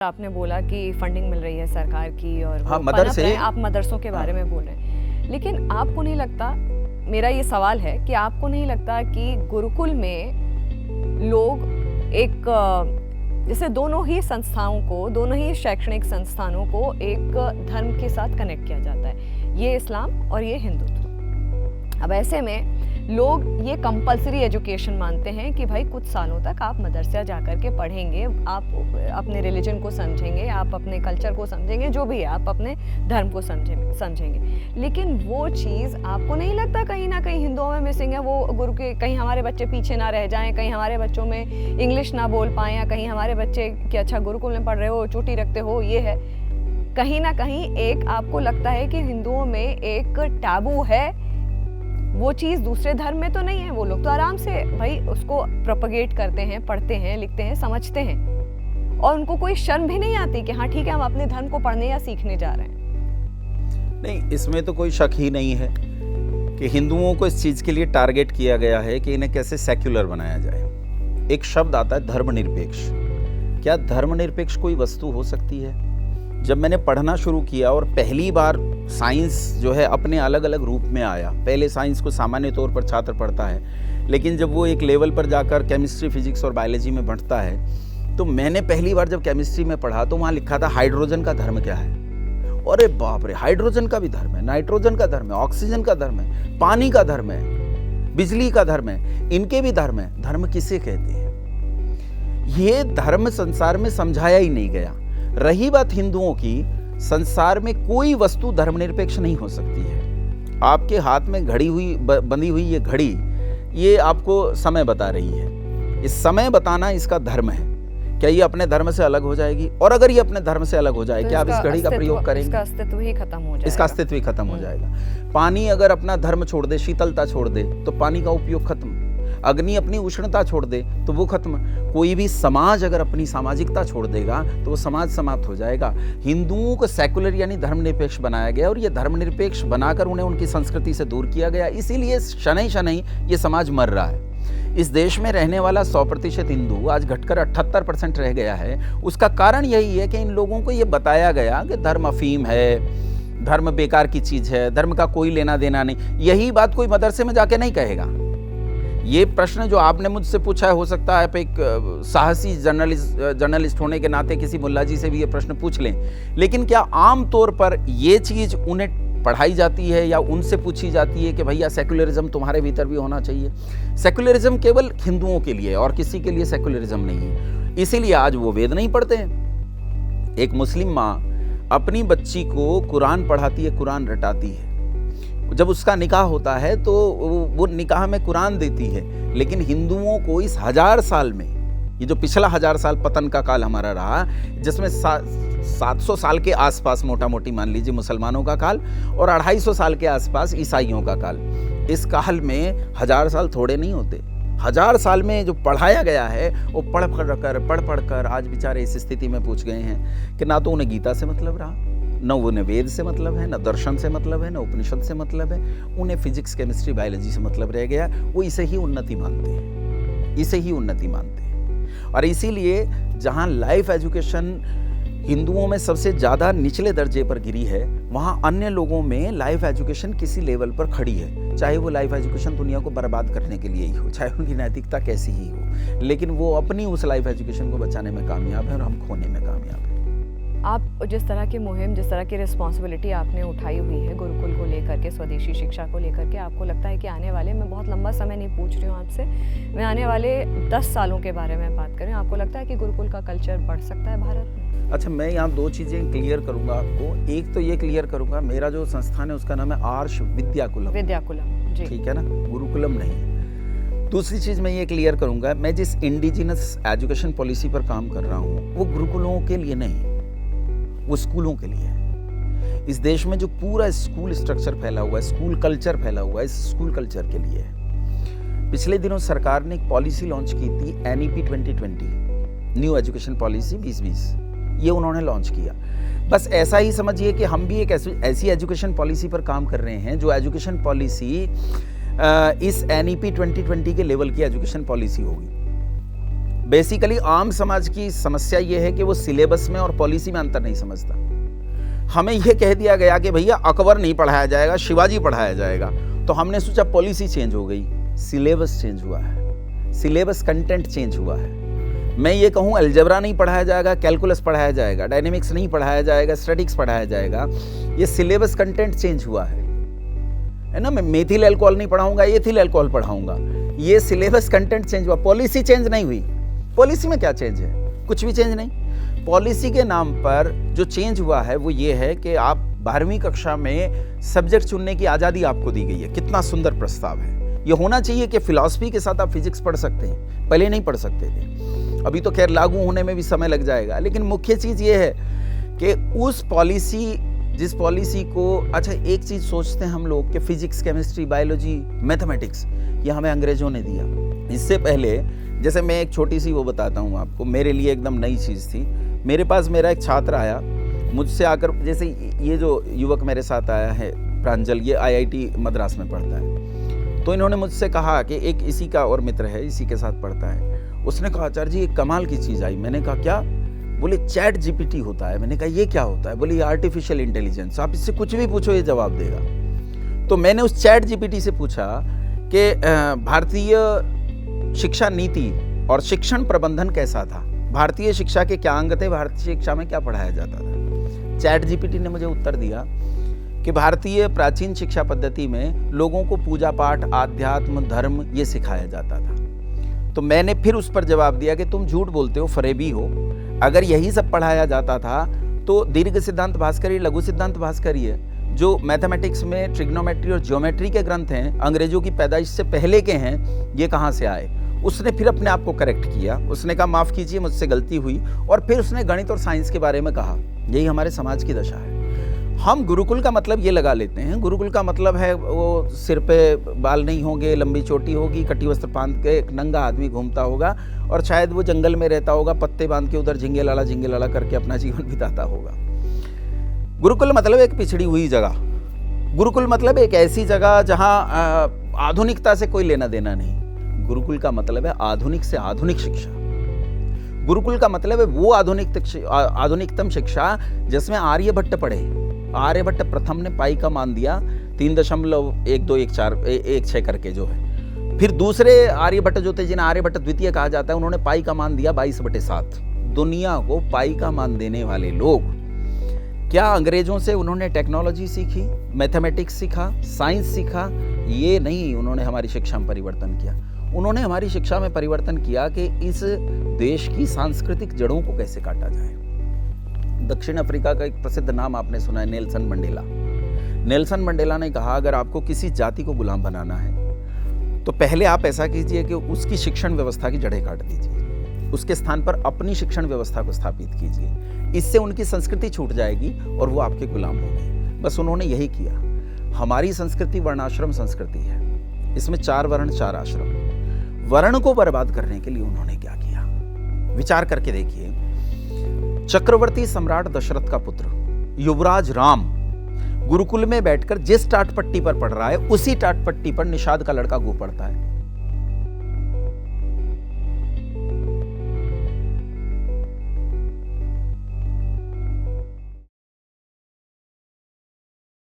आपने बोला कि फंडिंग मिल रही है सरकार की और हाँ, वो मदर पनप से रहे हैं, आप मदरसों के बारे में बोल रहे हैं, लेकिन आपको नहीं लगता, मेरा ये सवाल है कि आपको नहीं लगता कि गुरुकुल में लोग एक जैसे दोनों ही संस्थाओं को, दोनों ही शैक्षणिक संस्थानों को एक धर्म के साथ कनेक्ट किया जाता है, ये इस्लाम और ये हिंदुत्व। अब ऐसे में लोग ये कंपलसरी एजुकेशन मानते हैं कि भाई कुछ सालों तक आप मदरसा जा कर के पढ़ेंगे, आप अपने रिलीजन को समझेंगे, आप अपने कल्चर को समझेंगे, जो भी है आप अपने धर्म को समझेंगे। लेकिन वो चीज़ आपको नहीं लगता कहीं ना कहीं हिंदुओं में मिसिंग है? वो गुरु के कहीं हमारे बच्चे पीछे ना रह जाएं, कहीं हमारे बच्चों में इंग्लिश ना बोल पाएँ, या कहीं हमारे बच्चे कि अच्छा गुरुकुल में पढ़ रहे हो, चोटी रखते हो, ये है कहीं ना कहीं एक आपको लगता है कि हिंदुओं में एक टैबू है, वो चीज़ दूसरे धर्म में तो नहीं है। वो लोग तो आराम से भाई उसको प्रोपगेट करते हैं, पढ़ते हैं, लिखते हैं, समझते हैं, और उनको कोई शर्म भी नहीं आती कि हाँ ठीक है हम अपने धर्म को पढ़ने या सीखने जा रहे हैं। नहीं, इसमें तो कोई शक ही नहीं है कि हिंदुओं को इस चीज़ के लिए टारगेट किया गया है कि इन्हें कैसे सेक्युलर बनाया जाए। एक शब्द आता है धर्मनिरपेक्ष। क्या धर्मनिरपेक्ष कोई वस्तु हो सकती है? जब मैंने पढ़ना शुरू किया और पहली बार साइंस जो है अपने अलग अलग रूप में आया, पहले साइंस को सामान्य तौर पर छात्र पढ़ता है, लेकिन जब वो एक लेवल पर जाकर केमिस्ट्री, फिजिक्स और बायोलॉजी में बढ़ता है, तो मैंने पहली बार जब केमिस्ट्री में पढ़ा तो वहाँ लिखा था हाइड्रोजन का धर्म क्या है। अरे बाप रे, हाइड्रोजन का भी धर्म है, नाइट्रोजन का धर्म है, ऑक्सीजन का धर्म है, पानी का धर्म है, बिजली का धर्म है, इनके भी धर्म है। धर्म किसे कहते हैं? ये धर्म संसार में समझाया ही नहीं गया। रही बात हिंदुओं की, संसार में कोई वस्तु धर्मनिरपेक्ष नहीं हो सकती है। आपके हाथ में घड़ी हुई बंधी हुई ये घड़ी, ये आपको समय बता रही है। इस समय बताना इसका धर्म है। क्या ये अपने धर्म से अलग हो जाएगी? और अगर ये अपने धर्म से अलग हो जाए, क्या आप इस घड़ी का प्रयोग करेंगे? इसका अस्तित्व ही खत्म हो जाएगा। इसका अस्तित्व ही खत्म हो जाएगा। पानी अगर अपना धर्म छोड़ दे, शीतलता छोड़ दे, तो पानी का उपयोग खत्म। अग्नि अपनी उष्णता छोड़ दे तो वो खत्म। कोई भी समाज अगर अपनी सामाजिकता छोड़ देगा तो वो समाज समाप्त हो जाएगा। हिंदुओं को सेकुलर यानी धर्मनिरपेक्ष बनाया गया, और ये धर्मनिरपेक्ष बनाकर उन्हें उनकी संस्कृति से दूर किया गया। इसीलिए शनै शनै ये समाज मर रहा है। इस देश में रहने वाला 100% हिंदू आज घटकर 78% रह गया है। उसका कारण यही है कि इन लोगों को ये बताया गया कि धर्म अफीम है, धर्म बेकार की चीज है, धर्म का कोई लेना देना नहीं। यही बात कोई मदरसे में जाके नहीं कहेगा। ये प्रश्न जो आपने मुझसे पूछा है, हो सकता है आप एक साहसी जर्नलिस्ट होने के नाते किसी मुल्ला जी से भी ये प्रश्न पूछ लें, लेकिन क्या आम तौर पर ये चीज़ उन्हें पढ़ाई जाती है या उनसे पूछी जाती है कि भैया सेकुलरिज्म तुम्हारे भीतर भी होना चाहिए? सेकुलरिज्म केवल हिंदुओं के लिए और किसी के लिए सेकुलरिज्म नहीं है। इसीलिए आज वो वेद नहीं पढ़ते हैं। एक मुस्लिम माँ अपनी बच्ची को कुरान पढ़ाती है, कुरान रटाती है। जब उसका निकाह होता है तो वो निकाह में कुरान देती है। लेकिन हिंदुओं को इस 1000 साल में, ये जो पिछला 1000 साल पतन का काल हमारा रहा, जिसमें 700 साल के आसपास मोटा मोटी मान लीजिए मुसलमानों का काल और 250 साल के आसपास ईसाइयों का काल, इस काल में 1000 साल थोड़े नहीं होते। 1000 साल में जो पढ़ाया गया है वो पढ़ कर आज बेचारे इस स्थिति में पहुंच गए हैं कि ना तो उन्हें गीता से मतलब रहा, न उन्हें वेद से मतलब है, न दर्शन से मतलब है, न उपनिषद से मतलब है। उन्हें फिजिक्स, केमिस्ट्री, बायोलॉजी से मतलब रह गया। वो इसे ही उन्नति मानते हैं, इसे ही उन्नति मानते हैं। और इसीलिए जहाँ लाइफ एजुकेशन हिंदुओं में सबसे ज़्यादा निचले दर्जे पर गिरी है, वहाँ अन्य लोगों में लाइफ एजुकेशन किसी लेवल पर खड़ी है। चाहे वो लाइफ एजुकेशन दुनिया को बर्बाद करने के लिए ही हो, चाहे उनकी नैतिकता कैसी ही हो, लेकिन वो अपनी उस लाइफ एजुकेशन को बचाने में कामयाब है और हम खोने में कामयाब है। आप जिस तरह की मुहिम, जिस तरह की रिस्पॉन्सिबिलिटी आपने उठाई हुई है गुरुकुल को लेकर के, स्वदेशी शिक्षा को लेकर के, आपको लगता है कि आने वाले, मैं बहुत लंबा समय नहीं पूछ रही हूँ आपसे, मैं आने वाले 10 सालों के बारे में बात करें, आपको लगता है कि गुरुकुल का कल्चर बढ़ सकता है भारत में? अच्छा, मैं यहाँ 2 चीज़ें क्लियर करूँगा आपको। एक तो ये क्लियर करूँगा, मेरा जो संस्थान है उसका नाम है आर्ष विद्याकुलम। विद्याकुलम, जी, ठीक है ना, गुरुकुलम नहीं है। दूसरी चीज़ मैं ये क्लियर करूँगा, मैं जिस इंडिजिनस एजुकेशन पॉलिसी पर काम कर रहा हूँ वो गुरुकुलों के लिए नहीं, वो स्कूलों के लिए है। इस देश में जो पूरा स्कूल स्ट्रक्चर फैला हुआ है, स्कूल कल्चर फैला हुआ है, इस स्कूल कल्चर के लिए है। पिछले दिनों सरकार ने एक पॉलिसी लॉन्च की थी, NEP 2020, न्यू एजुकेशन पॉलिसी 2020, ये उन्होंने लॉन्च किया। बस ऐसा ही समझिए कि हम भी एक ऐसी एजुकेशन पॉलिसी पर काम कर रहे हैं जो एजुकेशन पॉलिसी इस NEP 2020 के लेवल की एजुकेशन पॉलिसी होगी। बेसिकली आम समाज की समस्या ये है कि वो सिलेबस में और पॉलिसी में अंतर नहीं समझता। हमें यह कह दिया गया कि भैया अकबर नहीं पढ़ाया जाएगा, शिवाजी पढ़ाया जाएगा, तो हमने सोचा पॉलिसी चेंज हो गई, सिलेबस चेंज हुआ है, सिलेबस कंटेंट चेंज हुआ है। मैं ये कहूँ अलजेब्रा नहीं पढ़ाया जाएगा, कैलकुलस पढ़ाया जाएगा, डायनेमिक्स नहीं पढ़ाया जाएगा, स्टैटिक्स पढ़ाया जाएगा, ये सिलेबस कंटेंट चेंज हुआ है ना। मैं मेथिल अल्कोहल नहीं पढ़ाऊंगा, एथिल अल्कोहल पढ़ाऊंगा, ये सिलेबस कंटेंट चेंज हुआ, पॉलिसी चेंज नहीं हुई। पॉलिसी में क्या चेंज है? कुछ भी चेंज नहीं। पॉलिसी के नाम पर जो चेंज हुआ है वो ये है कि आप 12वीं कक्षा में सब्जेक्ट चुनने की आज़ादी आपको दी गई है। कितना सुंदर प्रस्ताव है। ये होना चाहिए कि फिलॉसफी के साथ आप फिजिक्स पढ़ सकते हैं, पहले नहीं पढ़ सकते थे। अभी तो खैर लागू होने में भी समय लग जाएगा, लेकिन मुख्य चीज़ ये है कि उस पॉलिसी, जिस पॉलिसी को, अच्छा एक चीज़ सोचते हैं हम लोग कि फिजिक्स, केमिस्ट्री, बायोलॉजी, मैथमेटिक्स ये हमें अंग्रेजों ने दिया। इससे पहले जैसे मैं एक छोटी सी वो बताता हूँ आपको, मेरे लिए एकदम नई चीज़ थी। मेरे पास मेरा एक छात्र आया, मुझसे आकर, जैसे ये जो युवक मेरे साथ आया है प्रांजल, ये IIT मद्रास में पढ़ता है, तो इन्होंने मुझसे कहा कि एक इसी का और मित्र है, इसी के साथ पढ़ता है, उसने कहा आचार्य जी एक कमाल की चीज़ आई। मैंने कहा क्या? बोले चैट GPT होता है। मैंने कहा ये क्या होता है? बोले ये आर्टिफिशियल इंटेलिजेंस, आप इससे कुछ भी पूछो ये जवाब देगा। तो मैंने उस चैट GPT से पूछा कि भारतीय शिक्षा नीति और शिक्षण प्रबंधन कैसा था, भारतीय शिक्षा के क्या अंग थे, भारतीय शिक्षा में क्या पढ़ाया जाता था। चैट GPT ने मुझे उत्तर दिया कि भारतीय प्राचीन शिक्षा पद्धति में लोगों को पूजा पाठ, आध्यात्म, धर्म ये सिखाया जाता था। तो मैंने फिर उस पर जवाब दिया कि तुम झूठ बोलते हो, फरेबी हो। अगर यही सब पढ़ाया जाता था तो दीर्घ सिद्धांत भास्करी, लघु सिद्धांत भास्करी, जो मैथमेटिक्स में ट्रिग्नोमेट्री और ज्योमेट्री के ग्रंथ हैं, अंग्रेजों की पैदाइश से पहले के हैं, ये कहाँ से आए? उसने फिर अपने आप को करेक्ट किया, उसने कहा माफ़ कीजिए मुझसे गलती हुई, और फिर उसने गणित और साइंस के बारे में कहा। यही हमारे समाज की दशा है। हम गुरुकुल का मतलब ये लगा लेते हैं, गुरुकुल का मतलब है वो सिर पे बाल नहीं होंगे, लंबी चोटी होगी, कटी वस्त्र बांध के एक नंगा आदमी घूमता होगा, और शायद वो जंगल में रहता होगा, पत्ते बांध के उधर झिंगे लाला करके अपना जीवन बिताता होगा। गुरुकुल मतलब एक पिछड़ी हुई जगह, गुरुकुल मतलब एक ऐसी जगह जहाँ आधुनिकता से कोई लेना देना नहीं। गुरुकुल का मतलब है आधुनिक से आधुनिक शिक्षा। गुरुकुल का मतलब है वो आधुनिकतम शिक्षा जिसमें आर्यभट्ट पढ़े। आर्यभट्ट प्रथम ने पाई का मान दिया 3.121416 करके जो है। फिर दूसरे आर्यभट्ट जो थे, जिन्हें आर्यभट्ट द्वितीय कहा जाता है, उन्होंने पाई का मान दिया 22/7। दुनिया को पाई का मान देने वाले लोग, क्या अंग्रेजों से उन्होंने टेक्नोलॉजी सीखी, मैथमेटिक्स सीखा, साइंस सीखा? ये नहीं, उन्होंने हमारी शिक्षा में परिवर्तन किया। उन्होंने हमारी शिक्षा में परिवर्तन किया कि इस देश की सांस्कृतिक जड़ों को कैसे काटा जाए। दक्षिण अफ्रीका का एक प्रसिद्ध नाम आपने सुना है, नेल्सन मंडेला। नेल्सन मंडेला ने कहा अगर आपको किसी जाति को गुलाम बनाना है तो पहले आप ऐसा कीजिए कि उसकी शिक्षण व्यवस्था की जड़ें काट दीजिए, उसके स्थान पर अपनी शिक्षण व्यवस्था को स्थापित कीजिए। इससे उनकी संस्कृति छूट जाएगी और वो आपके गुलाम होंगे। बस उन्होंने यही किया। हमारी संस्कृति वर्णाश्रम संस्कृति है, इसमें 4 वर्ण 4 आश्रम। वर्ण को बर्बाद करने के लिए उन्होंने क्या किया, विचार करके देखिए। चक्रवर्ती सम्राट दशरथ का पुत्र युवराज राम गुरुकुल में बैठकर जिस टाट पट्टी पर पढ़ रहा है, उसी टाट पट्टी पर निषाद का लड़का गो पढ़ता है।